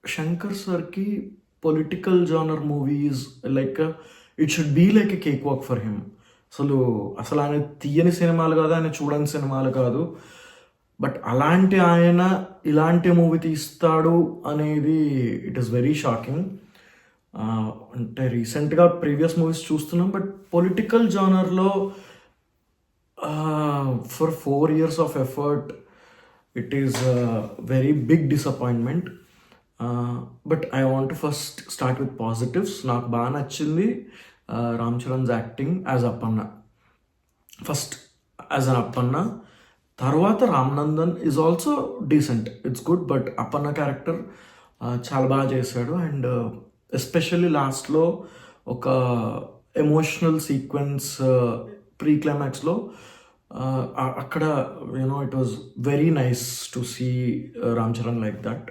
శంకర్ సార్‌కి political genre movies like it should be like a cake walk for him. అసలు ఆయన తీయని సినిమాలు కాదు, ఆయన చూడని సినిమాలు కాదు. బట్ అలాంటి ఆయన ఇలాంటి మూవీ తీస్తాడు అనేది ఇట్ ఈస్ వెరీ షాకింగ్. అంటే రీసెంట్‌గా ప్రీవియస్ మూవీస్ చూస్తున్నాం. బట్ పొలిటికల్ జానర్‌లో for 4 years of effort, it is a very big disappointment. But I want to first start with positives. నాకు బాగా నచ్చింది Ram Charan's acting as Appanna. First as an Appanna, తర్వాత Ram Nandan is also decent, it's good. But Appanna character చాలా బాగా చేశాడు. And especially లాస్ట్లో ఒక emotional sequence ప్రీ క్లైమాక్స్లో అక్కడ it was very nice to see Ram Charan like that.